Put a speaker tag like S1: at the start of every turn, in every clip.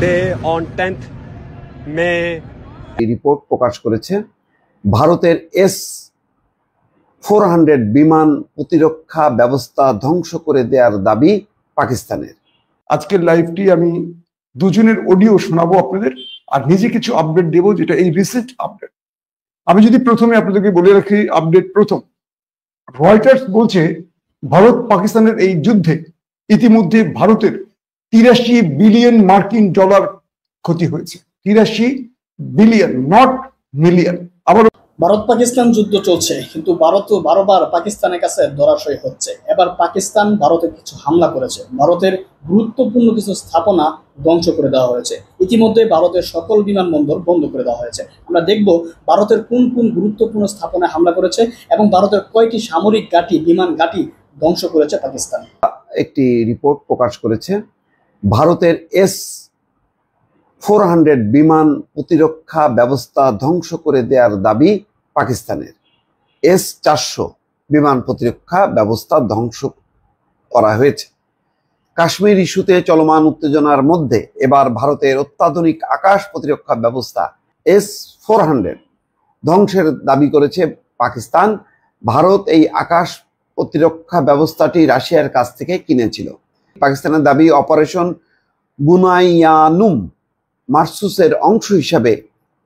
S1: today on 10th May
S2: report প্রকাশ করেছে ভারতের S-400 বিমান প্রতিরক্ষা ব্যবস্থা ধ্বংস করে দেওয়ার দাবি পাকিস্তানের।
S3: আজকের লাইভটি আমি দুজনের অডিও শোনাবো আপনাদের, আর নিজে কিছু আপডেট দেবো, যেটা এই রিসেন্ট আপডেট। আমি যদি প্রথমে আপনাদেরকে বলে রাখি, আপডেট প্রথম, রয়টার্স বলছে ভারত পাকিস্তানের এই যুদ্ধে ইতিমধ্যে ভারতের 83 বিলিয়ন মার্কিন ডলার ক্ষতি হয়েছে। 83 বিলিয়ন, নট মিলিয়ন। আবার
S4: ভারত পাকিস্তান যুদ্ধ চলছে, কিন্তু ভারতও বারবার পাকিস্তানের কাছে ধরাশয়ী হচ্ছে। এবার পাকিস্তান ভারতে কিছু হামলা করেছে, ভারতের গুরুত্বপূর্ণ কিছু স্থাপনা ধ্বংস করে দেওয়া হয়েছে। ইতিমধ্যে ভারতের সকল বিমানবন্দর বন্ধ করে দেওয়া হয়েছে। আমরা দেখব ভারতের কোন কোন গুরুত্বপূর্ণ স্থাপনায় হামলা করেছে এবং ভারতের কয়টি সামরিক ঘাঁটি, বিমান ঘাঁটি ধ্বংস করেছে পাকিস্তান।
S2: একটি রিপোর্ট প্রকাশ করেছে ভারতের S-400 বিমান প্রতিরক্ষা ব্যবস্থা ধ্বংস করে দেওয়ার দাবি পাকিস্তানের। S-400 বিমান প্রতিরক্ষা ব্যবস্থা ধ্বংস করা হয়েছে। কাশ্মীর ইস্যুতে চলমান উত্তেজনার মধ্যে এবার ভারতের অত্যাধুনিক আকাশ প্রতিরক্ষা ব্যবস্থা S-400 ধ্বংসের দাবি করেছে পাকিস্তান। ভারত এই আকাশ প্রতিরক্ষা ব্যবস্থাটি রাশিয়ার কাছ থেকে কিনেছিল। পাকিস্তানের দাবি, অপারেশন বুনাইয়ানুম মারসুসের অংশ হিসাবে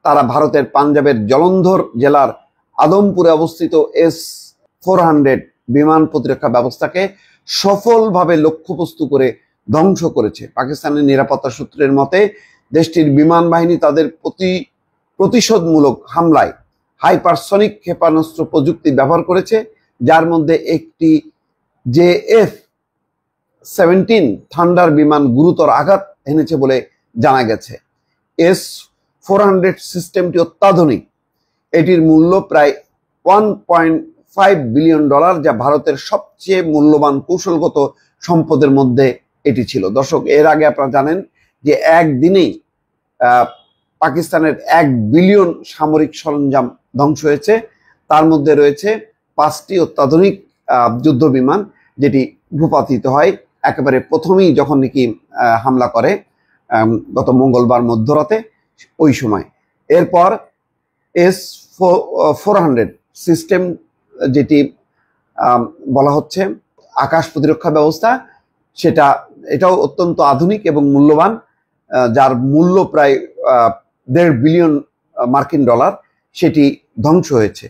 S2: তারা ভারতের পাঞ্জাবের জলন্ধর জেলার আদমপুরে অবস্থিত S-400 বিমান প্রতিরক্ষা ব্যবস্থাকে সফলভাবে লক্ষ্যবস্তু করে ধ্বংস করেছে। পাকিস্তানের নিরাপত্তা সূত্রের মতে দেশটির বিমান বাহিনী তাদের প্রতিশোধমূলক হামলায় হাইপারসনিক ক্ষেপণাস্ত্র প্রযুক্তি ব্যবহার করেছে, যার মধ্যে একটি JF-17 থান্ডার বিমান গুরুতর আঘাত এনেছে বলে জানা গেছে। S-400 সিস্টেমটি অত্যাধুনিক। এটির মূল্য প্রায় $1.5 বিলিয়ন, যা ভারতের সবচেয়ে মূল্যবান কৌশলগত সম্পদের মধ্যে এটি ছিল। দর্শক, এর আগে আপনারা জানেন যে একদিনেই পাকিস্তানের 1 বিলিয়ন সামরিক সরঞ্জাম ধ্বংস হয়েছে। তার মধ্যে রয়েছে 5টি অত্যাধুনিক যুদ্ধ বিমান, যেটি ভূপাতিত হয় একেবারে প্রথমেই যখন নাকি হামলা করে গত মঙ্গলবার মধ্যরাতে, ওই সময়। এরপর S-400 সিস্টেম, যেটি বলা হচ্ছে আকাশ প্রতিরক্ষা ব্যবস্থা, এটাও অত্যন্ত আধুনিক এবং মূল্যবান, যার মূল্য প্রায় $1.5 বিলিয়ন মার্কিন ডলার, সেটি ধ্বংস হয়েছে।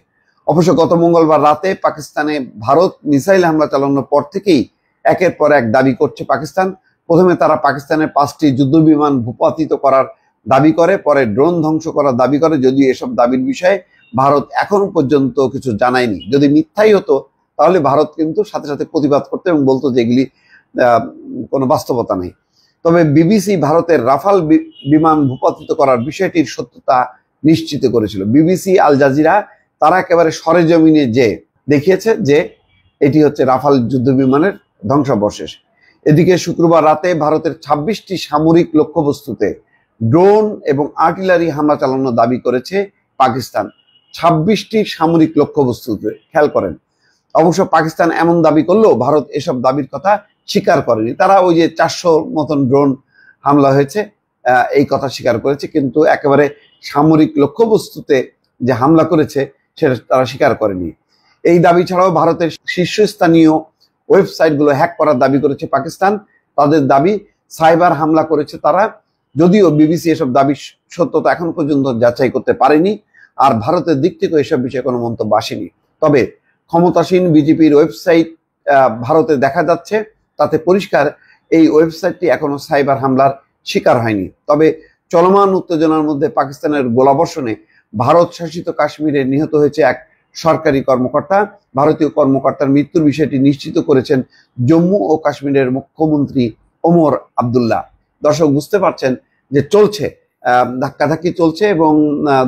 S2: অবশ্য গত মঙ্গলবার রাতে পাকিস্তানে ভারত মিসাইল হামলা চালানোর পর থেকেই একের পর এক দাবি করছে পাকিস্তান। প্রথমে তারা পাকিস্তানের 5টি যুদ্ধ বিমান ভূপাতিত করার দাবি করে, পরে ড্রোন ধ্বংস করার দাবি করে, যদিও এসব দাবির বিষয়ে ভারত এখনো পর্যন্ত কিছু জানায়নি। যদি মিথ্যাই হতো তাহলে ভারত কিন্তু সাথে সাথে প্রতিবাদ করতো এবং বলতো যে এগুলি কোনো বাস্তবতা নেই। তবে বিবিসি ভারতের রাফাল বিমান ভূপাতিত করার বিষয়টির সত্যতা নিশ্চিত করেছিল। বিবিসি, আল জাজিরা, তারা একেবারে সরেজমিনে যে দেখিয়েছে যে এটি হচ্ছে রাফাল যুদ্ধ বিমানের ধ্বংসাবশেষ। এদিকে শুক্রবার রাতে ভারতের 26টি সামরিক লক্ষ্যবস্তুতে ড্রোন এবং আর্টিলারি হামলা চালানোর দাবি করেছে পাকিস্তান। 26টি সামরিক লক্ষ্যবস্তুতে, খেয়াল করেন। অবশ্য পাকিস্তান এমন দাবি করলেও ভারত এসব দাবির কথা স্বীকার করেনি। তারা ওই যে 400 মতন ড্রোন হামলা হয়েছে এই কথা স্বীকার করেছে, কিন্তু একেবারে সামরিক লক্ষ্যবস্তুতে যে হামলা করেছে সেটা তারা স্বীকার করেনি। এই দাবি ছাড়াও ভারতের শীর্ষস্থানীয় ওয়েবসাইটগুলো হ্যাক করার দাবি করেছে পাকিস্তান। তাদের দাবি সাইবার হামলা করেছে তারা, যদিও বিবিসি এসব দাবির সত্যতা এখন পর্যন্ত যাচাই করতে পারেনি, আর ভারতের দিক থেকে এসব বিষয়ে কোনো মন্তব্য আসেনি। তবে ক্ষমতাসীন বিজেপির ওয়েবসাইট ভারতে দেখা যাচ্ছে, তাতে পরিষ্কার এই ওয়েবসাইটটি এখনো সাইবার হামলার শিকার হয়নি। তবে চলমান উত্তেজনার মধ্যে পাকিস্তানের গোলাবর্ষণে ভারত শাসিত কাশ্মীরে নিহত হয়েছে এক সরকারি কর্মকর্তা। ভারতীয় কর্মকর্তার মৃত্যুর বিষয়টি নিশ্চিত করেছেন জম্মু ও কাশ্মীরের মুখ্যমন্ত্রী ওমর আবদুল্লাহ। দর্শক, বুঝতে পারছেন যে চলছে ধাক্কাধাক্কি চলছে, এবং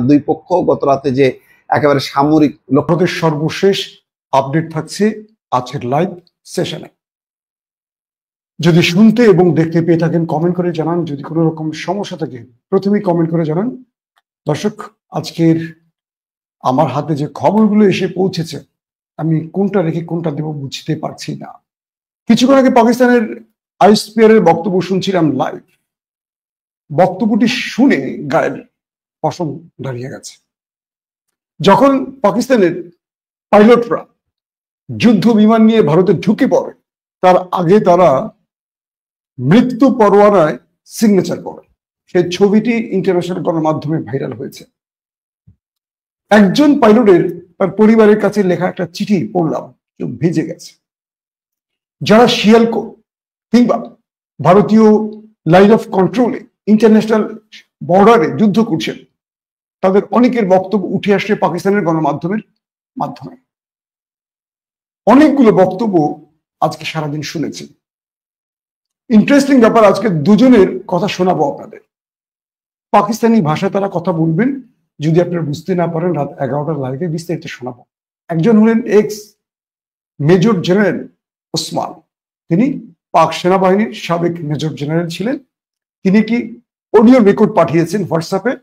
S2: দুই পক্ষ গত রাতে যে একেবারে সামরিক
S3: লক্ষ্যের সর্বশেষ আপডেট থাকছে আজকের লাইভ সেশনে। যদি শুনতে এবং দেখতে পেয়ে থাকেন কমেন্ট করে জানান, যদি কোনো রকম সমস্যা থাকে প্রথমেই কমেন্ট করে জানান। দর্শক, আজকের আমার হাতে যে খবরগুলো এসে পৌঁছেছে, আমি কোনটা রেখে কোনটা দেব বুঝতে পারছি না। কিছুক্ষণ আগে পাকিস্তানের আইএসপিআর এর বক্তব্য শুনছিলাম লাইভ। বক্তব্যটি শুনে গায়ের পশম দাঁড়িয়ে গেছে। যখন পাকিস্তানের পাইলটরা যুদ্ধ বিমান নিয়ে ভারতে ঢুকে পড়ে, তার আগে তারা মৃত্যু পরোয়ানায় সিগনেচার করে। সেই ছবিটি ইন্টারন্যাশনাল গণমাধ্যমে ভাইরাল হয়েছে। একজন পাইলটের তার পরিবারের কাছে লেখা একটা চিঠি পড়লাম, চোখ ভিজে গেছে। যারা শিয়ালকোট কিংবা ভারতীয় লাইন অফ কন্ট্রোলে ইন্টারন্যাশনাল বর্ডারে যুদ্ধ করছেন, তাদের অনেকের বক্তব্য উঠে আসছে পাকিস্তানের গণমাধ্যমের মাধ্যমে। অনেকগুলো বক্তব্য আজকে সারাদিন শুনেছি। ইন্টারেস্টিং ব্যাপার, আজকে দুজনের কথা শোনাবো আপনাদের। পাকিস্তানি ভাষায় তারা কথা বলবেন, যদি আপনারা বুঝতে না পারেন রাত 11টার লাইভে বিস্তারিত শোনাবো। একজন হলেন এক্স মেজর জেনারেল ওসমান, তিনি পাক সেনাবাহিনীর সাবেক মেজর জেনারেল ছিলেন। তিনি একটি অডিও রেকর্ড পাঠিয়েছেন হোয়াটসঅ্যাপে,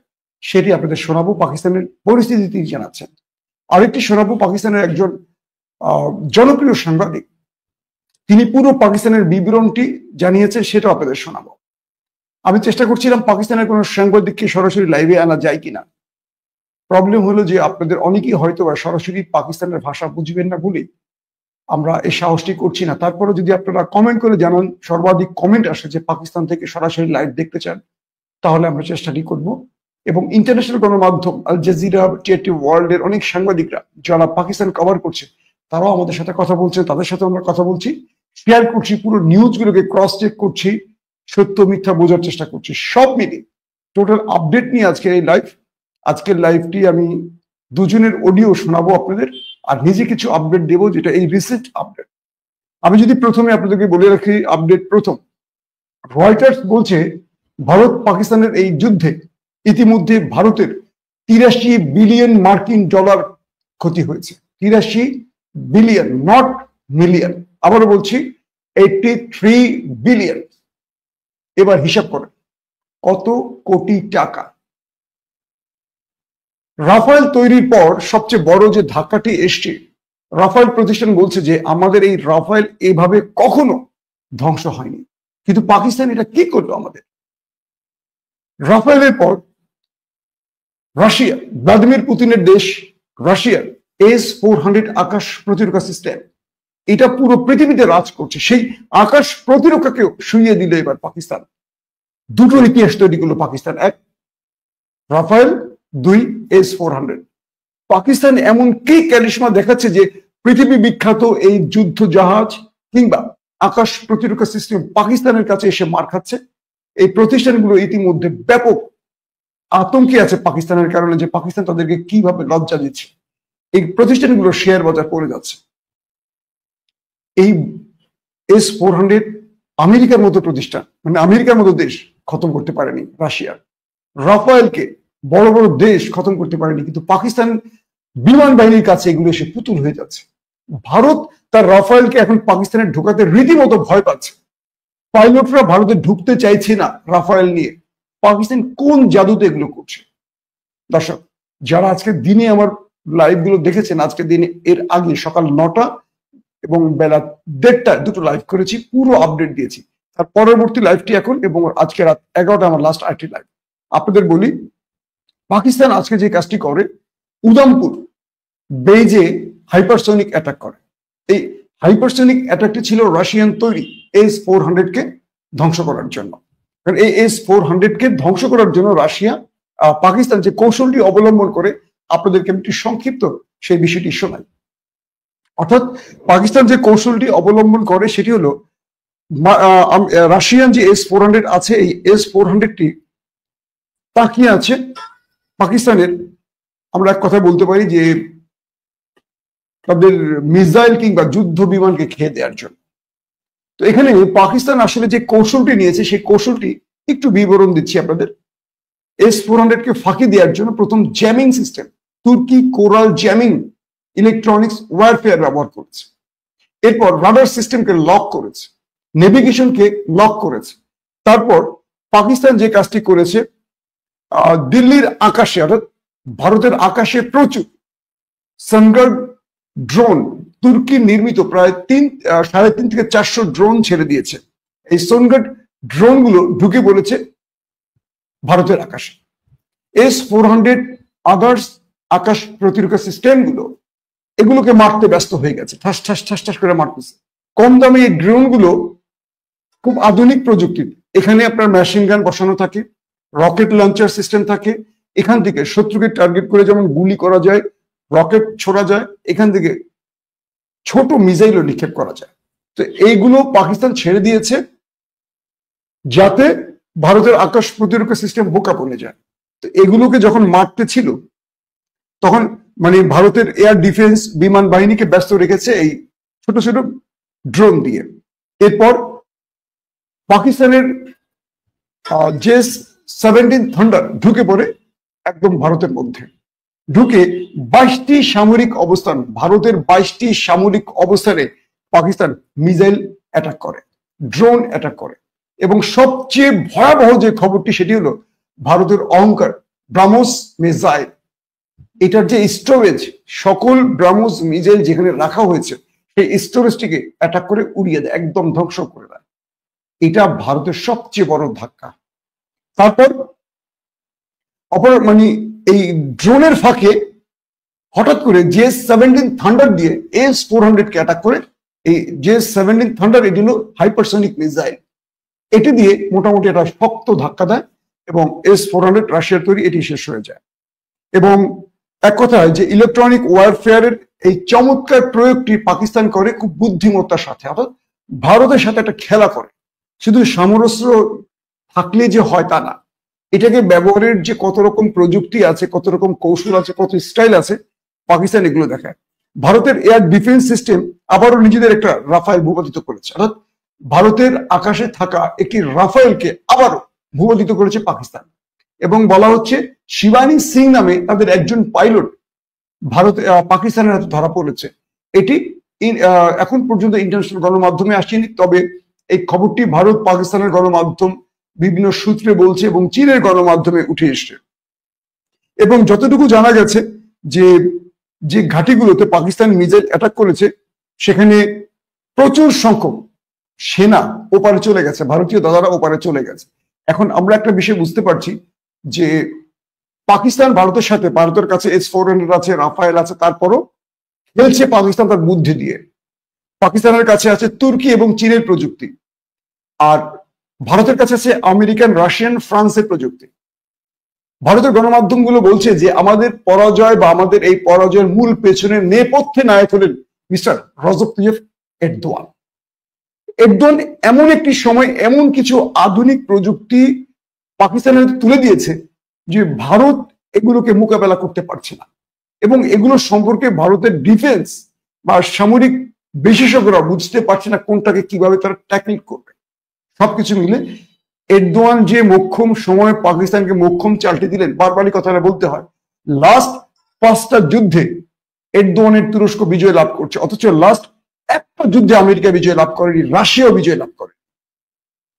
S3: সেটি আপনাদের শোনাবো। পাকিস্তানের পরিস্থিতি তিনি জানাচ্ছেন। আরেকটি শোনাবো পাকিস্তানের একজন জনপ্রিয় সাংবাদিক, তিনি পুরো পাকিস্তানের বিবরণটি জানিয়েছেন, সেটাও আপনাদের শোনাবো। আমি চেষ্টা করছিলাম পাকিস্তানের কোনো সাংবাদিককে সরাসরি লাইভে আনা যায় কিনা। প্রবলেম হলো যে আপনাদের অনেকেই হয়তো সরাসরি পাকিস্তানের ভাষা বুঝবেন না বলে আমরা এই সাহসটি করছি না। তারপরে যদি আপনারা কমেন্ট করে জানান, সর্বাধিক কমেন্ট আসে যে পাকিস্তান থেকে সরাসরি লাইভ দেখতে চান, তাহলে আমরা চেষ্টাটি করব। এবং ইন্টারন্যাশনাল গণমাধ্যম আল জাজিরা, টিআরটি ওয়ার্ল্ডের অনেক সাংবাদিকরা যারা পাকিস্তান কভার করছে, তারাও আমাদের সাথে কথা বলছে, তাদের সাথে আমরা কথা বলছি, শেয়ার করছি, পুরো নিউজগুলোকে ক্রস চেক করছি, সত্য মিথ্যা বোঝার চেষ্টা করছি। সব মিলে টোটাল আপডেট নিয়ে আজকের এই লাইভ। আজকের লাইভটি আমি দুজনের অডিও শোনাবো আপনাদের, আর নিজে কিছু আপডেট দেবো, যেটা এই রিসেন্ট আপডেট। আমি যদি প্রথমে আপনাদেরকে বলে রাখি, আপডেট প্রথম, রয়টার্স বলছে ভারত পাকিস্তানের এই যুদ্ধে ইতিমধ্যে ভারতের 83 বিলিয়ন মার্কিন ডলার ক্ষতি হয়েছে। 83 বিলিয়ন, নট মিলিয়ন। আবারও বলছি, 83 বিলিয়ন। এবার হিসাব করেন কত কোটি টাকা। রাফায়েল তৈরির পর সবচেয়ে বড় যে ধাক্কাটি এসছে, রাফায়েল প্রতিষ্ঠান বলছে যে আমাদের এই রাফায়েল এভাবে কখনো ধ্বংস হয়নি। কিন্তু পাকিস্তান এটা কি করলো আমাদের? রাফায়েলের পর রাশিয়া, ভ্লাদিমির পুতিনের দেশ রাশিয়ার S-400 আকাশ প্রতিরক্ষা সিস্টেম, এটা পুরো পৃথিবীতে রাজ করছে। সেই আকাশ প্রতিরক্ষাকেও শুইয়ে দিল এবার পাকিস্তান। দুটো ইতিহাস তৈরি করলো পাকিস্তান, এক রাফায়েল, দুই S-400। পাকিস্তান এমন কি ক্যারিশমা দেখাচ্ছে যে পৃথিবী বিখ্যাত এই যুদ্ধ জাহাজ কিংবা আকাশ প্রতিরক্ষা সিস্টেম পাকিস্তানের কাছে এসে মার খাচ্ছে। এই প্রতিষ্ঠানগুলো ইতিমধ্যে ব্যাপক আতঙ্কে আছে পাকিস্তানের কারণে, যে পাকিস্তান তাদেরকে কিভাবে লজ্জা দিচ্ছে। এই প্রতিষ্ঠানগুলো শেয়ার বাজার পড়ে যাচ্ছে। এই S-400 আমেরিকার মতো প্রতিষ্ঠান, মানে আমেরিকার মতো দেশ খতম করতে পারেনি রাশিয়ার। রাফায়েলকে বড় বড় দেশ খতম করতে পারেনি, কিন্তু পাকিস্তান বিমান বাহিনীর কাছে এগুলো এসে পুতুল হয়ে যাচ্ছে। ভারত তার রাফায়েলকে এখন পাকিস্তানের ঢোকাতে রীতিমতো ভয় পাচ্ছে। পাইলটরা ভারতে ঢুকতে চাইছে না রাফায়েল নিয়ে। পাকিস্তান কোন জাদুতে এগুলো করছে? দর্শক, যারা আজকে দিনে আমার লাইভ গুলো দেখেছেন, আজকে দিনে এর আগে সকাল 9টা এবং বেলা 1:30 দুটো লাইভ করেছি, পুরো আপডেট দিয়েছি। তার পরবর্তী লাইভটি এখন, এবং আজকে রাত 11টা আমার লাস্ট আরেকটি লাইভ। আপনাদের বলি, পাকিস্তান আজকে যে কাজটি করে, উদামপুর বেজে হাইপারসোনিক অ্যাটাক করে। এই হাইপারসোনিক অ্যাটাকটি ছিল রাশিয়ান তৈরি S-400 কে ধ্বংস করার জন্য। কারণ এই S-400 কে ধ্বংস করার জন্য রাশিয়া, পাকিস্তান যে কৌশলটি অবলম্বন করে, আপনাদেরকে একটি সংক্ষিপ্ত সেই বিষয়টি শোনাই। অর্থাৎ পাকিস্তান যে কৌশলটি অবলম্বন করে সেটি হলো, রাশিয়ান যে S-400 আছে, এই S-400টি তাকিয়ে আছে পাকিস্তানের, আমরা এক কথা বলতে পারি যে তাদের মিসাইল কিংবা যুদ্ধ বিমানকে খেয়ে দেওয়ার জন্য। তো এখানে পাকিস্তান আসলে যে কৌশলটি নিয়েছে, সেই কৌশলটি একটু বিবরণ দিচ্ছি আপনাদের। S-400 কে ফাঁকি দেওয়ার জন্য প্রথম জ্যামিং সিস্টেম, তুর্কি কোরাল জ্যামিং ইলেকট্রনিক্স ওয়ারফেয়ার ব্যবহার করেছে। এরপর রাডার সিস্টেমকে লক করেছে, নেভিগেশনকে লক করেছে। তারপর পাকিস্তান যে কাজটি করেছে, দিল্লির আকাশে অর্থাৎ ভারতের আকাশে প্রচুর সানগার্ড ড্রোন, তুর্কি নির্মিত প্রায় 350 থেকে 400 ড্রোন ছেড়ে দিয়েছে। এই সানগার্ড ড্রোন গুলো ঢুকে পড়েছে ভারতের আকাশে। S-400 আদার্স আকাশ প্রতিরক্ষা সিস্টেম গুলো এগুলোকে মারতে ব্যস্ত হয়ে গেছে, ঠাস ঠাস ঠাস ঠাস করে মারতেছে। কম দামে এই ড্রোন গুলো খুব আধুনিক প্রযুক্তির, এখানে আপনার মেশিন গান বসানো থাকে, রকেট লঞ্চার সিস্টেম থাকে, এখান থেকে শত্রুকে টার্গেট করে যেমন গুলি করা যায়, রকেট ছোড়া যায়, এখান থেকে ছোট মিসাইলও নিক্ষেপ করা যায়। তো এইগুলো পাকিস্তান ছেড়ে দিয়েছে যাতে ভারতের আকাশ প্রতিরক্ষা সিস্টেম বোকা পড়ে যায়। তো এগুলোকে যখন মারতে ছিল তখন মানে ভারতের এয়ার ডিফেন্স বিমান বাহিনীকে ব্যস্ত রেখেছে এই ছোট ছোট ড্রোন দিয়ে। এরপর পাকিস্তানের JS-17 থান্ডার ঢুকে পড়ে একদম ভারতের মধ্যে, ঢুকে 22টি সামরিক অবস্থান, ভারতের 22টি সামরিক অবস্থানে পাকিস্তান মিসাইল অ্যাটাক করে, ড্রোন অ্যাটাক করে। এবং সবচেয়ে ভয়াবহ যে খবরটি সেটি হলো ভারতের অহংকার ব্রাহ্মস মিসাইল, এটার যে স্টোরেজ, সকল ব্রাহ্মস মিসাইল যেখানে রাখা হয়েছে সেই স্টোরেজটিকে অ্যাটাক করে উড়িয়ে দেয়, একদম ধ্বংস করে দেয়। এটা ভারতের সবচেয়ে বড় ধাক্কা। তারপর মানে এই ড্রোনের ফাঁকে হঠাৎ করে JS-17 থান্ডার দিয়ে S-400 কে অ্যাটাক করে। এই JS-17 থান্ডার এটি হলো হাইপারসনিক মিসাইল, এটি দিয়ে মোটামুটি একটা শক্ত ধাক্কা দেয় এবং S-400 রাশিয়ার তৈরি এটি শেষ হয়ে যায়। এবং এক কথায় যে ইলেকট্রনিক ওয়ারফেয়ারের এই চমৎকার প্রয়োগটি পাকিস্তান করে খুব বুদ্ধিমত্তার সাথে, অর্থাৎ ভারতের সাথে একটা খেলা করে। শুধু সমরাস্ত্র থাকলে যে হয় তা না, এটাকে ব্যবহারের যে কত রকম প্রযুক্তি আছে, কত রকম কৌশল আছে, কত স্টাইল আছে, পাকিস্তান এগুলো দেখায়। ভারতের এয়ার ডিফেন্স সিস্টেম আবারও নিজেদের একটা রাফায়েল ভূপাতিত করেছে, অর্থাৎ ভারতের আকাশে থাকা একটি রাফায়েলকে আবারও ভূপাতিত করেছে পাকিস্তান। এবং বলা হচ্ছে শিবানী সিং নামে তাদের একজন পাইলট ভারত পাকিস্তানের হাতে ধরা পড়েছে। এটি এখন পর্যন্ত ইন্টারন্যাশনাল গণমাধ্যমে আসেনি, তবে এই খবরটি ভারত পাকিস্তানের গণমাধ্যম বিভিন্ন সূত্রে বলছে এবং চীনের গণমাধ্যমে উঠে এসছে। এবং যতটুকু জানা গেছে যে যে ঘাঁটিগুলোতে পাকিস্তান মিসাইল অ্যাটাক করেছে সেখানে প্রচুর সংখ্যক সেনা ওপারে চলে গেছে, ভারতীয় দাদারা ওপারে চলে গেছে। এখন আমরা একটা বিষয় বুঝতে পারছি যে পাকিস্তান ভারতের সাথে, ভারতের কাছে S-400 আছে, রাফায়েল আছে, তারপরও খেলছে পাকিস্তান তার বুদ্ধি দিয়ে। পাকিস্তানের কাছে আছে তুর্কি এবং চীনের প্রযুক্তি, আর ভারতের কাছে আছে আমেরিকান, রাশিয়ান, ফ্রান্সের প্রযুক্তি। ভারতের গণমাধ্যমগুলো বলছে যে আমাদের পরাজয় বা আমাদের এই পরাজয়ের মূল পেছনের নেপথ্যে নায়ক হলেন মিস্টার রজব তাইয়্যিব এরদোয়ান। এরদোয়ান এমন একটি সময় এমন কিছু আধুনিক প্রযুক্তি পাকিস্তানের তুলে দিয়েছে যে ভারত এগুলোকে মোকাবেলা করতে পারছে না, এবং এগুলো সম্পর্কে ভারতের ডিফেন্স বা সামরিক বিশেষজ্ঞরা বুঝতে পারছে না কোনটাকে কিভাবে তারা ট্যাকল করবে। সবকিছু মিলে এরদোয়ান যে মোক্ষম সময় পাকিস্তানকে মোক্ষম চালটি দিলেন, বারবারই কথাটা বলতে হয়, লাস্ট 5টা যুদ্ধে এরদোয়ানের তুরস্ক বিজয় লাভ করছে, অথচ লাস্ট একটা যুদ্ধে আমেরিকা বিজয় লাভ করেনি, রাশিয়াও বিজয় লাভ করে,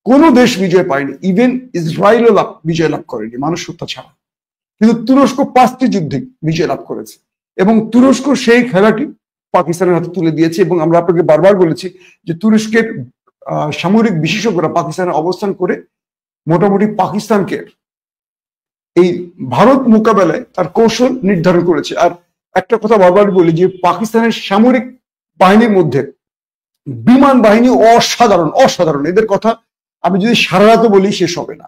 S3: কোনো দেশ বিজয় পায়নি, ইভেন ইসরায়েলও বিজয় লাভ করেনি মানুষ হত্যা ছাড়া। কিন্তু তুরস্ক 5টি যুদ্ধে বিজয় লাভ করেছে, এবং তুরস্ক সেই খেলাটি পাকিস্তানের হাতে তুলে দিয়েছে। এবং আমরা আপনাকে বারবার বলেছি যে তুরস্কের সামরিক বিশেষজ্ঞরা পাকিস্তানে অবস্থান করে মোটামুটি পাকিস্তানকে এই ভারত মোকাবেলায় তার কৌশল নির্ধারণ করেছে। আর একটা কথা বারবার বলি যে পাকিস্তানের সামরিক বাহিনীর মধ্যে বিমান বাহিনী অসাধারণ, অসাধারণ। এদের কথা আমি যদি সারা রাত বলি শেষ হবে না।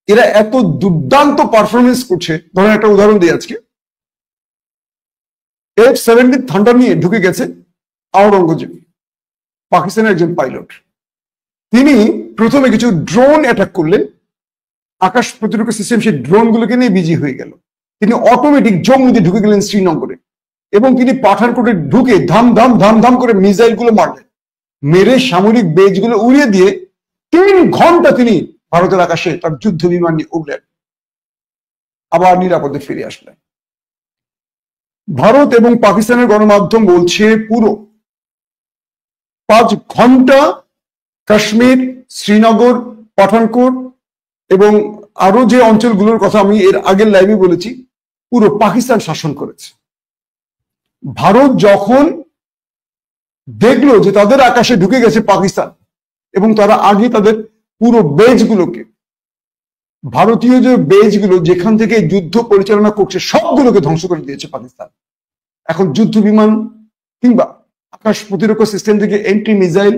S3: এরা এত দুর্দান্ত পারফরমেন্স করছে। ধরেন একটা উদাহরণ দিই, আজকে F-17 থান্ডার নিয়ে ঢুকে গেছে আওরঙ্গজেব, পাকিস্তানের একজন পাইলট। তিনি প্রথমে কিছু ড্রোন অ্যাটাক করলেন, আকাশ প্রতিরক্ষা সিস্টেম সেই ড্রোন গুলোকে নিয়ে বিজি হয়ে গেল। তিনি অটোমেটিক জম্মুতে ঢুকে গেলেন শ্রীনগরে, এবং তিনি পাঠানকোটে ঢুকে ধাম ধাম ধাম ধাম করে মিসাইল গুলো মারলেন, মেরে সামরিক বেজ গুলো উড়িয়ে দিয়ে 3 ঘন্টা তিনি ভারতের আকাশে তার যুদ্ধ বিমান নিয়ে উড়লেন, আবার নিরাপদে ফিরে আসলেন। ভারত এবং পাকিস্তানের গণমাধ্যম বলছে পুরো 5 ঘন্টা কাশ্মীর, শ্রীনগর, পাঠানকোট এবং আরো যে অঞ্চলগুলোর কথা আমি এর আগের লাইভে বলেছি, পুরো পাকিস্তান শাসন করেছে। ভারত যখন দেখলো যে তাদের আকাশে ঢুকে গেছে পাকিস্তান, এবং তারা আগে তাদের পুরো বেজগুলোকে ভারতীয় যে বেজ গুলো যেখান থেকে যুদ্ধ পরিচালনা করছে সবগুলোকে ধ্বংস করে দিয়েছে পাকিস্তান। এখন যুদ্ধ বিমান কিংবা আকাশ প্রতিরক্ষা সিস্টেম থেকে এন্টি মিসাইল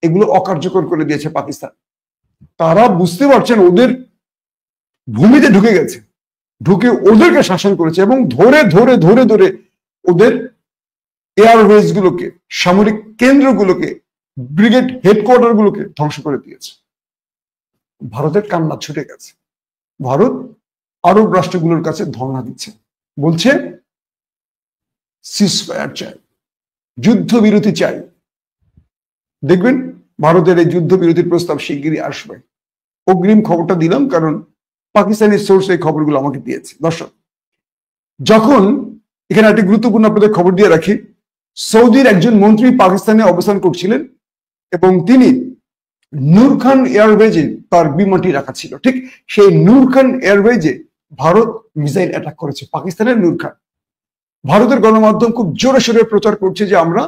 S3: এগুলো অকার্যকর করে দিয়েছে পাকিস্তান। তারা বুঝতে পারছেন ওদের ভূমিতে ঢুকে গেছে, ঢুকে ওদেরকে শাসন করেছে এবং ধরে ধরে ধরে ধরে ওদের এয়ারওয়েজ গুলোকে, সামরিক কেন্দ্রগুলোকে, ব্রিগেড হেডকোয়ার্টার গুলোকে ধ্বংস করে দিয়েছে। ভারতের কান্না ছুটে গেছে। ভারত আরব রাষ্ট্রগুলোর কাছে ধর্ণা দিচ্ছে, বলছে সিজফায়ার চাই, যুদ্ধবিরতি চাই। দেখবেন ভারতের এই যুদ্ধবিরতির প্রস্তাব শিগগিরই আসবে। অগ্রিম খবরটা দিলাম কারণ পাকিস্তানি সোর্স এই খবরগুলো আমাকে দিয়েছে। দর্শক, যখন এখানে একটি গুরুত্বপূর্ণ আপনাদের খবর দিয়ে রাখি, সৌদির একজন মন্ত্রী পাকিস্তানে অবস্থান করছিলেন এবং তিনি নূর খান এয়ারওয়েজে তার বিমানটি রাখা ছিল। ঠিক সেই নূর খান এয়ারওয়েজে ভারত মিসাইল অ্যাটাক করেছে, পাকিস্তানের নূর খান। ভারতের গণমাধ্যম খুব জোরে সোরে প্রচার করছে যে আমরা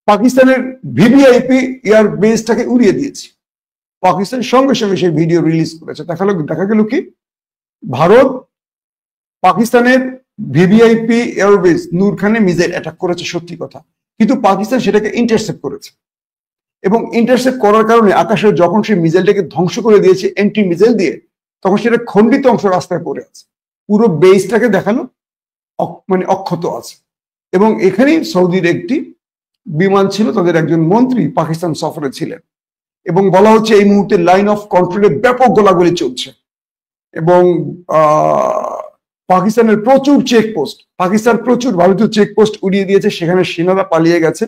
S3: পাকিস্তানের ভিভিআইপি এয়ারবেসটাকে উড়িয়ে দিয়েছি। পাকিস্তান সঙ্গে সঙ্গে সেই ভিডিও রিলিজ করেছে। দেখা গেল কি ভারত পাকিস্তানের ভিভিআইপি এয়ারবেস নূর খানে মিসাইল অ্যাটাক করেছে, সত্যি কথা, কিন্তু পাকিস্তান সেটাকে ইন্টারসেপ্ট করেছে এবং ইন্টারসেপ্ট করার কারণে আকাশে যখন সেই মিসাইলটাকে ধ্বংস করে দিয়েছে এন্টি মিসাইল দিয়ে, তখন সেটা খণ্ডিত অংশ রাস্তায় পড়ে আছে, পুরো বেসটাকে দেখানো মানে অক্ষত আছে। এবং এখানেই সৌদির একটি বিমান ছিল, তাদের একজন মন্ত্রী পাকিস্তান সফরে ছিলেন এবং বলা হচ্ছে এই মুহূর্তে লাইন অফ কন্ট্রোলে ব্যাপক গোলাগুলি চলছে এবং পাকিস্তানের প্রচুর চেকপোস্ট, পাকিস্তান প্রচুর ভারতীয় চেকপোস্ট উড়িয়ে দিয়েছে, সেখানে সেনারা পালিয়ে গেছে।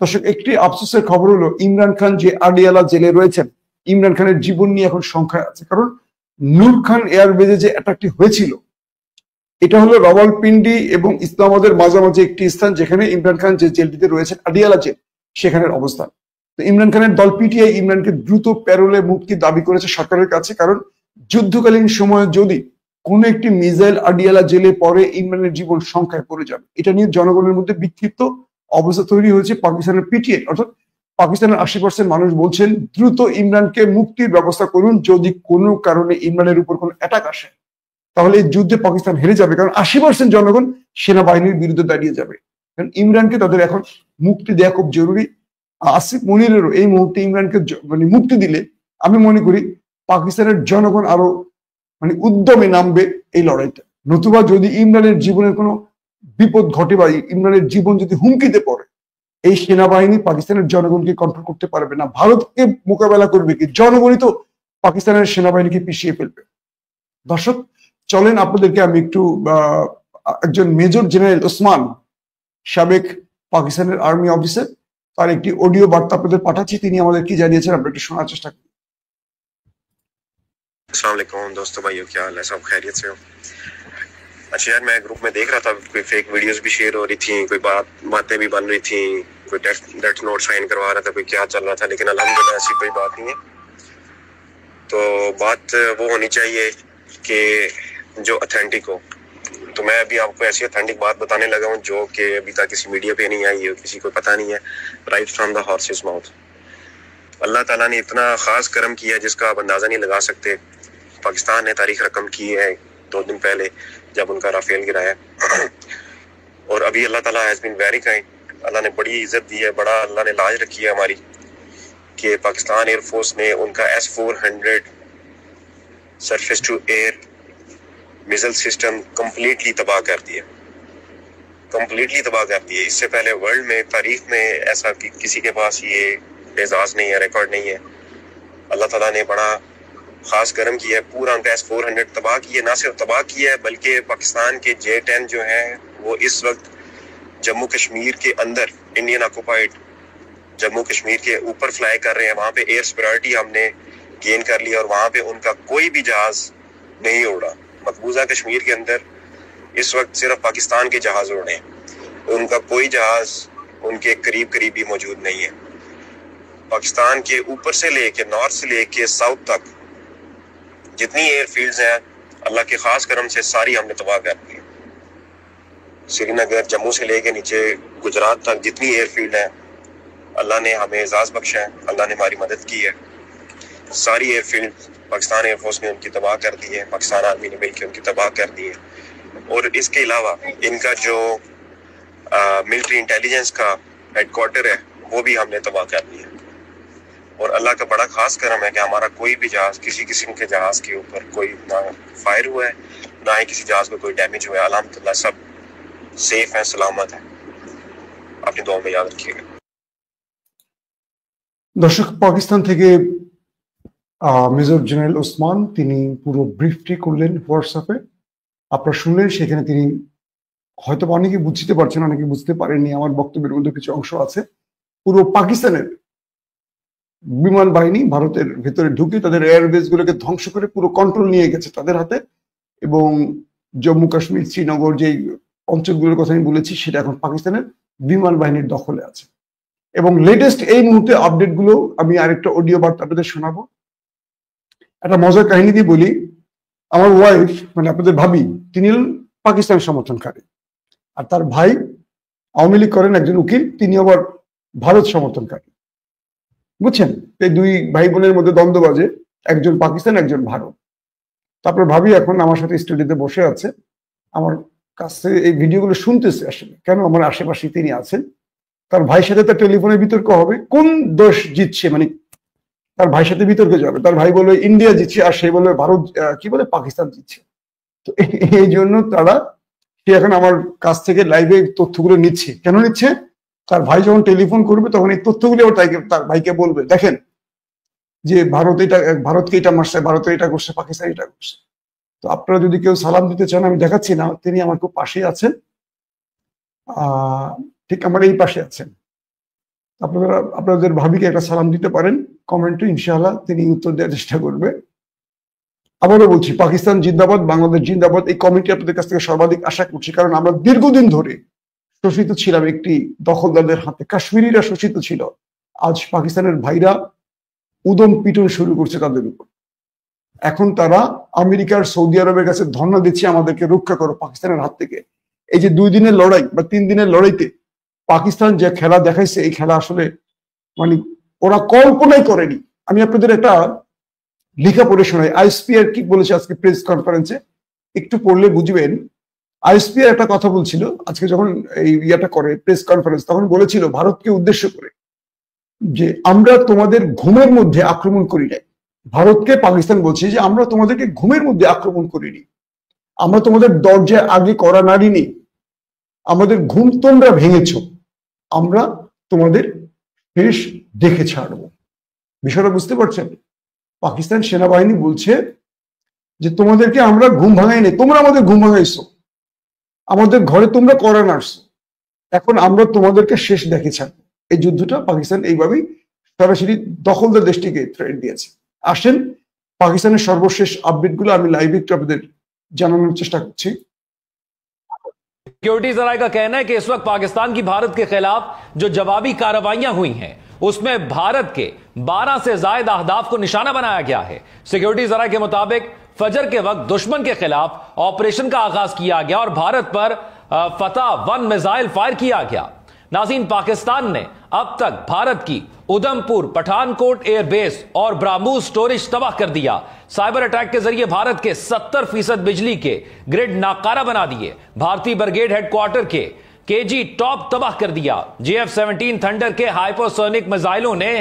S3: দর্শক, একটি আফসোসের খবর হলো ইমরান খান যে আডিয়ালা জেলে রয়েছেন, ইমরান খানের জীবন নিয়ে এখন সংখ্যায় আছে। কারণ নূর খান এয়ারবেজে যে অ্যাটাকটি হয়েছিল এটা হলো রাওয়ালপিন্ডি এবং ইসলামাবাদের মাঝামাঝি একটি স্থান, যেখানে ইমরান খান যে জেলটিতে রয়েছেন আডিয়ালা জেল, সেখানের অবস্থান। তো ইমরান খানের দল পিটিআই ইমরানকে দ্রুত প্যারোলে মুক্তি দাবি করেছে সরকারের কাছে, কারণ যুদ্ধকালীন সময়ে যদি কোন একটি মিসাইল আডিয়ালা জেলে পরে ইমরানের জীবন সংখ্যায় পড়ে যাবে। এটা নিয়ে জনগণের মধ্যে বিক্ষিপ্ত অবস্থা তৈরি হয়েছে। পাকিস্তানের পিটিআই অর্থাৎ পাকিস্তানের 80% মানুষ বলছেন দ্রুত ইমরানকে মুক্তির ব্যবস্থা করুন, যদি কোনো কারণে ইমরানের উপর কোনো অ্যাটাক আসে তাহলে এই যুদ্ধে পাকিস্তান হেরে যাবে, কারণ 80% জনগণ সেনাবাহিনীর বিরুদ্ধে দাঁড়িয়ে যাবে। কারণ ইমরানকে তাদের এখন মুক্তি দেওয়া খুব জরুরি। আসিফ মনিরেরও এই মুহূর্তে ইমরানকে মানে মুক্তি দিলে আমি মনে করি পাকিস্তানের জনগণ আরো মানে উদ্যমে নামবে এই লড়াইটা। নতুবা যদি ইমরানের জীবনের কোনো বিপদ ঘটে বা ইমরানের জীবন যদি হুমকিতে পড়ে, এই সেনাবাহিনী পাকিস্তানের জনগণকে কন্ট্রোল করতে পারবে না। ভারতকে মোকাবেলা করবে কি? জনগণই তো পাকিস্তানের সেনাবাহিনীকে পিছিয়ে ফেলবে। দর্শক, চলেন আপনাদেরকে আমি একটু একজন মেজর জেনারেল ওসমান, সাবেক পাকিস্তানের আর্মি অফিসার, তার একটি অডিও বার্তা আপনাদের পাঠাচ্ছি। তিনি আমাদের কি জানিয়েছেন আমরা একটু শোনার চেষ্টা করি।
S5: अस्सलाम वालेकुम दोस्तों, भाइयों, क्या हाल है? सब खैरियत से हो? अच्छा यार, मैं ग्रुप में देख रहा था, कोई फेक वीडियोस भी शेयर हो रही थी, कोई बातें भी बन रही थी, कोई डेथ नोट साइन करवा रहा था, कोई क्या चल रहा था, लेकिन अल्हम्दुलिल्लाह ऐसी कोई बात नहीं है। तो बात वो होनी चाहिए कि जो ऑथेंटिक हो। तो मैं अभी आपको ऐसी ऑथेंटिक बात बताने लगा हूँ जो कि अभी तक किसी मीडिया पे नहीं आई है, किसी को पता नहीं है, right from the horses mouth. Allah Taala ने इतना खास करम किया है जिसका आप अंदाजा नहीं लगा सकते। पाकिस्तान ने तारीख रकम की है 2 दिन पहले जब उनका राफेल गिराया, और अभी अल्लाह ताला हैज बीन वेरी काइंड। अल्लाह ने बड़ी इज्जत दी है, बड़ा अल्लाह ने लाज रखी है हमारी, कि पाकिस्तान एयरफोर्स ने उनका S-400 surface to air missile system completely तबाह कर दिया, कंप्लीटली तबाह कर दिए। इससे पहले वर्ल्ड में तारीख में ऐसा किसी के पास ये एजाज नहीं है, रिकॉर्ड नहीं है। अल्लाह ताला ने बड़ा खास करम किया है, पूरा उनका S-400 तबाह किया। ना सिर्फ तबाह किया है बल्कि पाकिस्तान के J-10 जो है वो इस वक्त जम्मू कश्मीर के अंदर इंडियन ऑक्युपाइड जम्मू कश्मीर के ऊपर फ्लाई कर रहे हैं। वहाँ पे एयर सुपरियॉरिटी हमने गेन कर लिया और वहाँ पे उनका कोई भी जहाज नहीं उड़ा। मकबूजा कश्मीर के अंदर इस वक्त सिर्फ पाकिस्तान के जहाज उड़े हैं, उनका कोई जहाज उनके करीब करीब भी मौजूद नहीं है। पाकिस्तान के ऊपर से लेके नॉर्थ से लेके साउथ तक जितनी एयरफील्ड्स हैं अल्लाह के खास करम से सारी हमने तबाह कर दी। श्रीनगर, जम्मू से लेके नीचे गुजरात तक जितनी एयरफील्ड है अल्लाह ने हमें एजाज बख्शा है, अल्लाह ने हमारी मदद की है। सारी एयरफील्ड पाकिस्तान एयरफोर्स ने उनकी तबाह कर दी है, पाकिस्तान आर्मी ने मिलकर उनकी तबाह कर दी है। और इसके अलावा इनका जो मिलिट्री इंटेलिजेंस का हेडक्वार्टर है वो भी हमने तबाह कर दिया। और अल्लाह का बड़ा खास करम है कि हमारा कोई भी जहाज, किसी किस्म के जहाज के ऊपर कोई ना फायर हुआ है, ना ही किसी जहाज को कोई डैमेज हुआ है। अल्हम्दुलिल्लाह सब सेफ है, सलामत है। अपनी दुआ में याद रखिएगा।
S3: দর্শক, পাকিস্তান থেকে মেজর জেনারেল ওসমান তিনি পুরো ব্রিফটি করলেন হোয়াটসঅ্যাপে, আপনারা শুনলেন। সেখানে তিনি হয়তো অনেকে বুঝতে পারছেন, অনেকে বুঝতে পারেননি। আমার বক্তব্যের মধ্যে কিছু অংশ আছে। পুরো পাকিস্তানের বিমান বাহিনী ভারতের ভেতরে ঢুকে তাদের এয়ারবেস গুলোকে ধ্বংস করে পুরো কন্ট্রোল নিয়ে গেছে তাদের হাতে, এবং জম্মু কাশ্মীর, শ্রীনগর যে অঞ্চলগুলোর কথা আমি বলেছি সেটা এখন পাকিস্তানের বিমান বাহিনীর দখলে আছে। এবং লেটেস্ট এই মুহূর্তে আপডেট গুলো আমি আরেকটা অডিও বার্তা আপনাদের শোনাবো। একটা মজার কাহিনী দিয়ে বলি। আমার ওয়াইফ, মানে আপনাদের ভাবি, তিনি পাকিস্তান সমর্থনকারী, আর তার ভাই আওয়ামী লীগ করেন, একজন উকিল, তিনি আবার ভারত সমর্থনকারী। বুঝছেন, এই দুই ভাই বোনের মধ্যে দ্বন্দ্ব বাজে, একজন পাকিস্তান, একজন ভারত। তারপর ভাবি এখন আমার সাথে স্টুডিওতে বসে আছে, আমার কাছে এই ভিডিওগুলো শুনতেছে। আসলে কেন, আমার আশেপাশে তিনি আছেন। তার ভাইয়ের সাথে তার টেলিফোনে বিতর্ক হবে, কোন দেশ জিতছে, মানে তার ভাইয়ের সাথে বিতর্কে যাবে। তার ভাই বলে ইন্ডিয়া জিতছে, আর সে বলে ভারত, কি বলে, পাকিস্তান জিতছে। তো এই জন্য সে এখন আমার কাছ থেকে লাইভে তথ্যগুলো নিচ্ছে। কেন নিচ্ছে? তার ভাই যখন টেলিফোন করবে তখন এই তথ্যগুলো তার ভাইকে বলবে, দেখেন যে ভারতকে এটা মারছে, ভারতে এটা করছে, পাকিস্তান এটা করছে। তো আপনারা যদি কেউ সালাম দিতে চান, আমি দেখাচ্ছি না, তিনি আমার খুব পাশে আছেন, ঠিক আমার এই পাশে আছেন। আপনাদের ভাবিকে একটা সালাম দিতে পারেন কমেন্টে, ইনশাআল্লাহ তিনি উত্তর দেওয়ার চেষ্টা করবে। আবারও বলছি, পাকিস্তান জিন্দাবাদ, বাংলাদেশ জিন্দাবাদ। এই কমেন্টটি আপনাদের কাছ থেকে সর্বাধিক আশা করছি, কারণ আমরা দীর্ঘদিন ধরে শোষিত ছিলাম একটি দখলদারদের হাতে। কাশ্মীরিরা শোষিত ছিল, আজ পাকিস্তানের ভাইরা উদম পিটন শুরু করছে তাদের উপর। এখন তারা আমেরিকার, সৌদি আরবের কাছে ধর্ণা দিচ্ছে, আমাদেরকে রক্ষা করো পাকিস্তানের হাত থেকে। এই যে 2 দিনের লড়াই বা 3 দিনের লড়াইতে পাকিস্তান যে খেলা দেখাইছে, এই খেলা আসলে মানে ওরা কল্পনাই করেনি। আমি আপনাদের একটা লেখা পড়ে শোনাই। আইএসপিআর কি বলেছে আজকে প্রেস কনফারেন্সে, একটু পড়লে বুঝবেন। আইএসপিআর একটা কথা বলছিল আজকে যখন এই করে প্রেস কনফারেন্স, তখন বলেছিল ভারতকে উদ্দেশ্য করে যে আমরা তোমাদের ঘুমের মধ্যে আক্রমণ করি নাই। ভারতকে পাকিস্তান বলছে যে আমরা তোমাদেরকে ঘুমের মধ্যে আক্রমণ করিনি, আমরা তোমাদের দরজায় আগে করা নাড়িনি, আমাদের ঘুম তোমরা ভেঙেছ, আমরা তোমাদের শেষ দেখে ছাড়বো। বিষয়টা বুঝতে পারছেন? পাকিস্তান সেনাবাহিনী বলছে যে তোমাদেরকে আমরা ঘুম ভাঙাইনি, তোমরা আমাদের ঘুম ভাঙাইছো, আমাদের ঘরে তোমরা করা নাড়ছো, এখন আমরা তোমাদেরকে শেষ দেখে ছাড়বো। এই যুদ্ধটা পাকিস্তান এইভাবেই সরাসরি দখলদার দেশটিকে থ্রেট দিয়েছে। আসেন পাকিস্তানের সর্বশেষ আপডেটগুলো আমি লাইভে একটু আপনাদের জানানোর চেষ্টা করছি।
S6: सिक्योरिटी जराये का कहना है कि इस वक्त पाकिस्तान की भारत के खिलाफ जो जवाबी कार्रवाइयां हुई हैं उसमें भारत के 12 से ज्यादा अहदाफ को निशाना बनाया गया है। सिक्योरिटी जराये के मुताबिक फजर के वक्त दुश्मन के खिलाफ ऑपरेशन का आगाज किया गया और भारत पर फतह 1 मिसाइल फायर किया गया। नाज़रीन, पाकिस्तान ने अब तक भारत की उधमपुर, पठानकोट एयरबेस और ब्राह्मूस स्टोरेज तबाह कर दिया। साइबर अटैक के जरिए भारत के 70% बिजली के ग्रिड नाकारा बना दिए। भारतीय ब्रिगेड हेडक्वार्टर के केजी टॉप तबाह कर दिया। JF-17 थंडर के हाइपरसोनिक मिसाइलों ने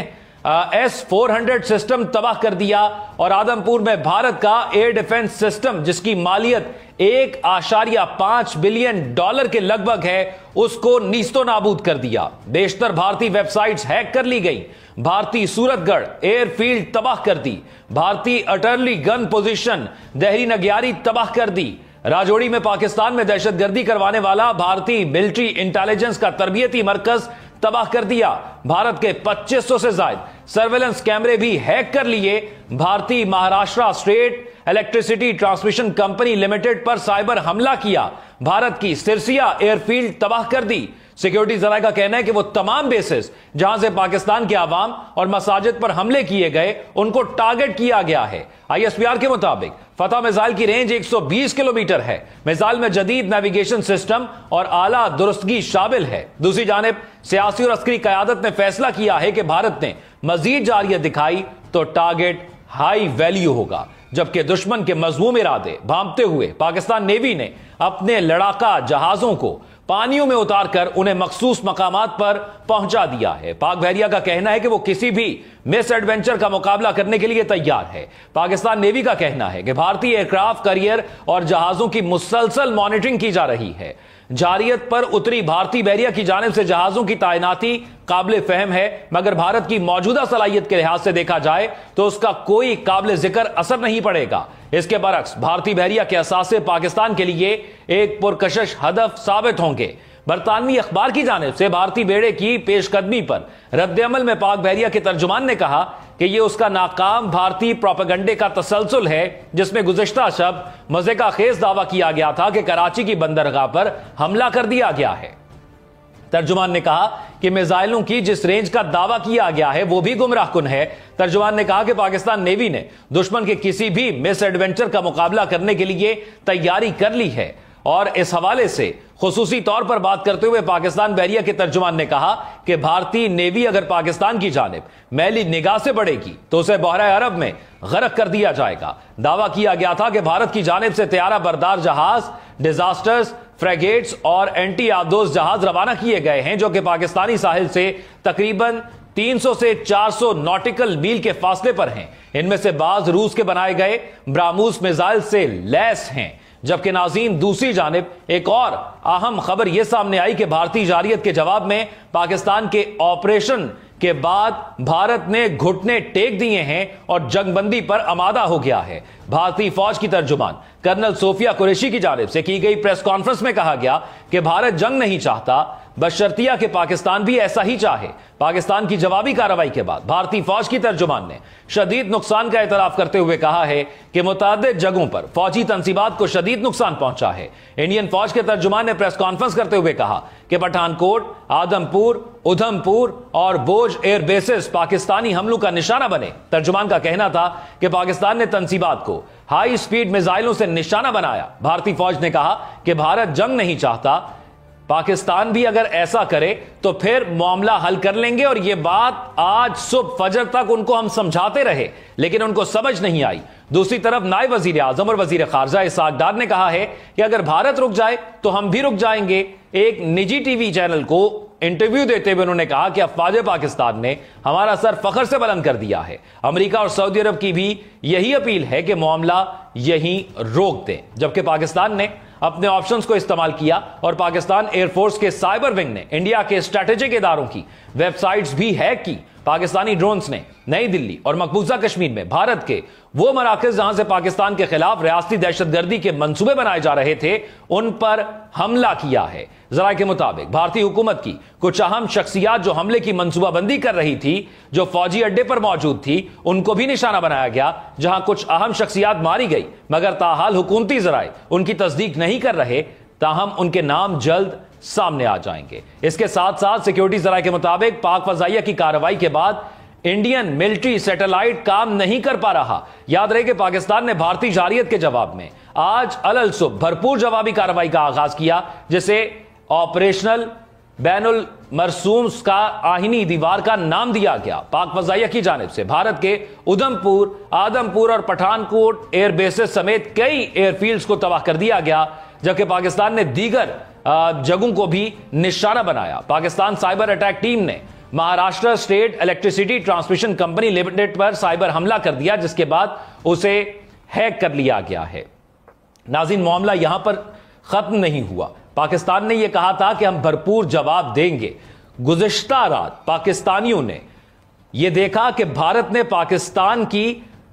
S6: S-400 सिस्टम तबाह कर दिया और आदमपुर में भारत का एयर डिफेंस सिस्टम, जिसकी मालियत $1.5 बिलियन के लगभग है, उसको नीस्तो नाबूद कर दिया। बेशतर भारतीय वेबसाइट्स हैक कर ली गई। भारतीय सूरतगढ़ एयरफील्ड तबाह कर दी। भारतीय अटर्ली गन पोजीशन दहरी नग्यारी तबाह कर दी। राजौरी में पाकिस्तान में दहशतगर्दी करवाने वाला भारतीय मिलिट्री इंटेलिजेंस का तरबियती मरकज तबाह कर दिया। भारत के 2500 से ज्यादा सर्वेलेंस कैमरे भी हैक कर लिए। भारतीय Maharashtra state electricity transmission company limited पर साइबर हमला किया। भारत की सिरसिया एयरफील्ड तबाह कर दी। सिक्योरिटी जराये का कहना है कि वो तमाम बेसिस जहां से पाकिस्तान के आवाम और मसाजिद पर हमले किए गए उनको टारगेट किया गया है। ISPR के मुताबिक फतह मिसाइल की रेंज 120 किलोमीटर है। मिसाइल में जदीद नेविगेशन सिस्टम और आला दुरुस्तगी शामिल है। दूसरी जानिब सियासी और अस्करी क़यादत ने फैसला किया है कि भारत ने मजीद जारियत दिखाई तो टारगेट हाई वैल्यू होगा, जबकि दुश्मन के मजमूम इरादे भांपते हुए पाकिस्तान नेवी ने अपने लड़ाका जहाजों को पानियों में उतारकर उन्हें मखसूस मकामात पर पहुंचा दिया है। पाक बहरिया का कहना है कि वो किसी भी मिस एडवेंचर का मुकाबला करने के लिए तैयार है। पाकिस्तान नेवी का कहना है कि भारतीय एयरक्राफ्ट कैरियर और जहाजों की मुसलसल मॉनिटरिंग की जा रही है। जारियत पर उतरी भारतीय बहरिया की जानिब से जहाजों की तैनाती काबिल फहम है, मगर भारत की मौजूदा सलाहियत के लिहाज से देखा जाए तो उसका कोई काबिल जिक्र असर नहीं पड़ेगा। इसके बरक्स भारतीय बहरिया के असासे पाकिस्तान के लिए एक पुरकशिश हदफ साबित होंगे। बरतानवी अखबार की जानिब से भारतीय बेड़े की पेशकदमी पर रद्द-ए-अमल में पाक बहरिया के तर्जुमान ने कहा कि यह उसका नाकाम भारतीय प्रोपेगेंडे का तसलसल है, जिसमें गुज़िश्ता शब मजे का खेज दावा किया गया था कि कराची की बंदरगाह पर हमला कर दिया गया है। तर्जुमान ने कहा कि मिसाइलों की जिस रेंज का दावा किया गया है वो भी गुमराहकुन है। तर्जुमान ने कहा कि पाकिस्तान नेवी ने दुश्मन के किसी भी मिस एडवेंचर का मुकाबला करने के लिए तैयारी कर ली है। और इस हवाले से खुसूसी तौर पर बात करते हुए पाकिस्तान बहरिया के तर्जुमान ने कहा कि भारतीय नेवी अगर पाकिस्तान की जानिब मैली निगाह से बढ़ेगी तो उसे बहरा अरब में गर्क कर दिया जाएगा। दावा किया गया था कि भारत की जानिब से तैयारा बरदार जहाज, डिजास्टर्स, फ्रेगेट्स और एंटी आबदोज जहाज रवाना किए गए हैं, जो कि पाकिस्तानी साहिल से तकरीबन 300 से 400 नॉटिकल मील के फासले पर हैं। इनमें से बाज रूस के बनाए गए ब्राह्मोस मिसाइल से लैस हैं। जबकि नाज़रीन, दूसरी जानिब एक और अहम खबर यह सामने आई कि भारतीय जारियत के जवाब में पाकिस्तान के ऑपरेशन के बाद भारत ने घुटने टेक दिए हैं और जंगबंदी पर आमादा हो गया है। भारतीय फौज की तर्जुमान कर्नल सोफिया कुरैशी की जानिब से की गई प्रेस कॉन्फ्रेंस में कहा गया कि भारत जंग नहीं चाहता, बशर्तिया कि पाकिस्तान भी ऐसा ही चाहे। पाकिस्तान की जवाबी कार्रवाई के बाद भारतीय फौज की तर्जुमान ने शदीद नुकसान का एतराफ करते हुए कहा है कि मुतादिद जगहों पर फौजी तंसीबात को शदीद नुकसान पहुंचा है। इंडियन फौज के तर्जुमान ने प्रेस कॉन्फ्रेंस करते हुए कहा कि पठानकोट, आदमपुर, उधमपुर और बोझ एयर बेसिस पाकिस्तानी हमलों का निशाना बने। तर्जुमान का कहना था कि पाकिस्तान ने तंसीबात को हाई स्पीड मिसाइलों से निशाना बनाया। भारतीय फौज ने कहा कि भारत जंग नहीं चाहता, पाकिस्तान भी अगर ऐसा करे तो फिर मामला हल कर लेंगे। और यह बात आज सुबह फजर तक उनको हम समझाते रहे, लेकिन उनको समझ नहीं आई। दूसरी तरफ नायब वजीर आजम और वजीर खारजा इसहाक डार ने कहा है कि अगर भारत रुक जाए तो हम भी रुक जाएंगे। एक निजी टीवी चैनल को इंटरव्यू देते हुए उन्होंने कहा कि अफवाज पाकिस्तान ने हमारा सर फखर से बुलंद कर दिया है। अमेरिका और सऊदी अरब की भी यही अपील है कि मामला यहीं रोक दें। जबकि पाकिस्तान ने अपने ऑप्शंस को इस्तेमाल किया और पाकिस्तान एयरफोर्स के साइबर विंग ने इंडिया के स्ट्रेटेजिक इदारों की वेबसाइट्स भी हैक की। पाकिस्तानी ड्रोन्स ने नई दिल्ली और मकबूजा कश्मीर में भारत के वो मराकज जहां से पाकिस्तान के खिलाफ रियासती दहशतगर्दी के मंसूबे बनाए जा रहे थे, उन पर हमला किया है। जराये के मुताबिक भारतीय हुकूमत की कुछ अहम शख्सियात जो हमले की मंसूबाबंदी कर रही थी, जो फौजी अड्डे पर मौजूद थी, उनको भी निशाना बनाया गया। जहां कुछ अहम शख्सियात मारी गई, मगर ताहाल हुकूमती जराये उनकी तस्दीक नहीं कर रहे, ताहम उनके नाम जल्द सामने आ जाएंगे। इसके साथ साथ सिक्योरिटी जराये के मुताबिक पाक फजाइया की कार्रवाई के बाद इंडियन मिलिट्री सैटेलाइट काम नहीं कर पा रहा। याद रहे कि पाकिस्तान ने भारतीय जारियत के जवाब में आज अलल सुबह भरपूर जवाबी कार्रवाई का आगाज किया, जिसे ऑपरेशनल बैनुल मरसूम्स का आहिनी दीवार का नाम दिया गया। पाक फजाइया की जानिब से भारत के उधमपुर, आदमपुर और पठानकोट एयर बेसेस समेत कई एयरफील्ड्स को तबाह कर दिया गया, जबकि पाकिस्तान ने दीगर जगहों को भी निशाना बनाया। पाकिस्तान साइबर अटैक टीम ने Maharashtra state electricity transmission company limited पर साइबर हमला कर दिया, जिसके बाद उसे हैक कर लिया गया है। नाज़रीन, मामला यहां पर खत्म नहीं हुआ। पाकिस्तान ने यह कहा था कि हम भरपूर जवाब देंगे। गुज़िश्ता रात पाकिस्तानियों ने यह देखा कि भारत ने पाकिस्तान की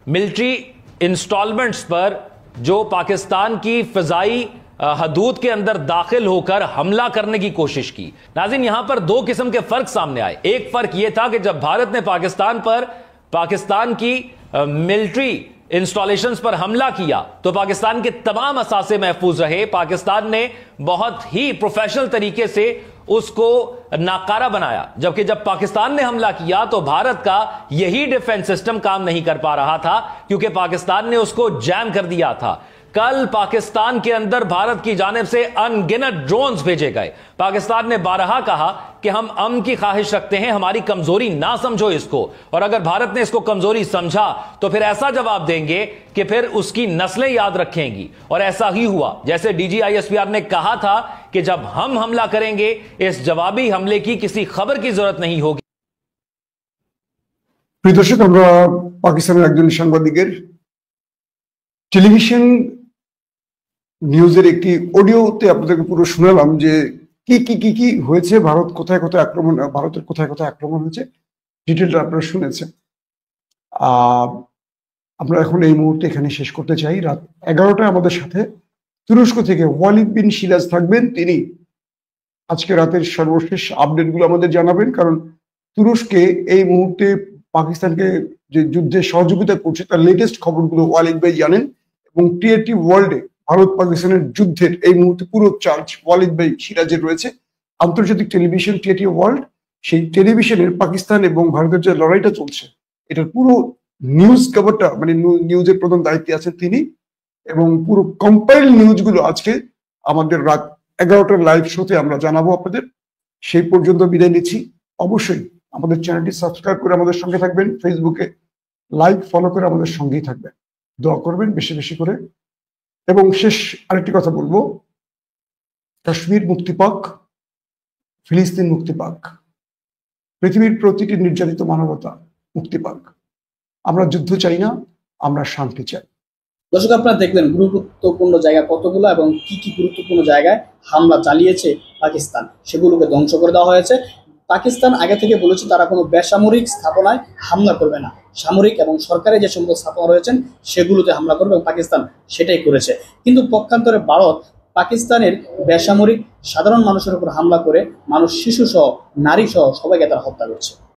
S6: मिलिट्री इंस्टॉलमेंट्स पर जो पाकिस्तान की फिजाई हदूद के अंदर दाखिल होकर हमला करने की कोशिश की। नाज़रीन, यहां पर दो किस्म के फर्क सामने आए। एक फर्क यह था कि जब भारत ने पाकिस्तान पर पाकिस्तान की मिलिट्री इंस्टॉलेशंस पर हमला किया तो पाकिस्तान के तमाम असासे महफूज रहे। पाकिस्तान ने बहुत ही प्रोफेशनल तरीके से उसको नाकारा बनाया। जबकि जब पाकिस्तान ने हमला किया तो भारत का यही डिफेंस सिस्टम काम नहीं कर पा रहा था, क्योंकि पाकिस्तान ने उसको जैम कर दिया था। कल पाकिस्तान के अंदर भारत की जानिब से अनगिनत ड्रोन्स भेजे गए। पाकिस्तान ने बारहा कहा कि हम अमन की ख्वाहिश रखते हैं, हमारी कमजोरी ना समझो इसको, और अगर भारत ने इसको कमजोरी समझा तो फिर ऐसा जवाब देंगे कि फिर उसकी नस्लें याद रखेंगी। और ऐसा ही हुआ, जैसे DGISPR ने कहा था कि जब हम हमला करेंगे इस जवाबी हमले की किसी खबर की जरूरत नहीं होगी।
S3: প্রিয় দর্শক, আমরা পাকিস্তানের একজন সাংবাদিকের টেলিভিশন নিউজের একটি অডিওতে আপনাদেরকে পুরো শোনালাম যে কি হয়েছে, ভারতের কোথায় কোথায় আক্রমণ হয়েছে, ডিটেলটা আপনারা শুনেছেন। আমরা এখন এই মুহূর্তে এখানে শেষ করতে চাই। রাত 11টায় আমাদের সাথে তুরস্ক থেকে ওয়ালিদ বিন সিরাজ থাকবেন। তিনি আজকে রাতের সর্বশেষ আপডেটগুলো আমাদের জানাবেন, কারণ তুরস্কে এই মুহূর্তে পাকিস্তানকে যে যুদ্ধে সহযোগিতা করছে তার লেটেস্ট খবরগুলো ওয়ালিদ ভাই জানেন। এবং TRT ওয়ার্ল্ডে ভারত পাকিস্তানের যুদ্ধের এই মুহূর্তে পুরো চার্জ ওয়ালিদ ভাই সিরাজের রয়েছে। আন্তর্জাতিক টেলিভিশন TRT ওয়ার্ল্ড, সেই টেলিভিশনের পাকিস্তান এবং ভারতের যে লড়াইটা চলছে এটার পুরো নিউজ কভারটা, মানে নিউজের প্রধান দায়িত্বে আছেন তিনি। এবং পুরো কম্পাইল নিউজগুলো আজকে আমাদের রাত 11টার লাইভ শোতে আমরা জানাবো আপনাদের। সেই পর্যন্ত বিদায় নিচ্ছি। অবশ্যই আমাদের চ্যানেলটি সাবস্ক্রাইব করে আমাদের সঙ্গে থাকবেন, ফেসবুকে লাইক ফলো করে আমাদের সঙ্গেই থাকবেন, দোয়া করবেন বেশি বেশি করে। এবং শেষ আরেকটি কথা বলবো, কাশ্মীর মুক্তি পাক, ফিলিস্তিন মুক্তি পাক, পৃথিবীর প্রতিটি নির্যাতিত মানবতা মুক্তি পাক। আমরা যুদ্ধ চাই না, আমরা শান্তি চাই।
S4: দর্শক, আপনারা দেখলেন গুরুত্বপূর্ণ জায়গা কতগুলো এবং কি কি গুরুত্বপূর্ণ জায়গায় হামলা চালিয়েছে পাকিস্তান, সেগুলোকে ধ্বংস করে দেওয়া হয়েছে। পাকিস্তান আগে থেকে বলেছে তারা কোনো বেসামরিক স্থাপনায় হামলা করবে না, সামরিক এবং সরকারি যে সমস্ত স্থাপনা রয়েছেন সেগুলোতে হামলা করবে, এবং পাকিস্তান সেটাই করেছে। কিন্তু পক্ষান্তরে ভারত পাকিস্তানের বেসামরিক সাধারণ মানুষের উপর হামলা করে মানুষ, শিশু সহ, নারী সহ সবাইকে তারা হত্যা করছে।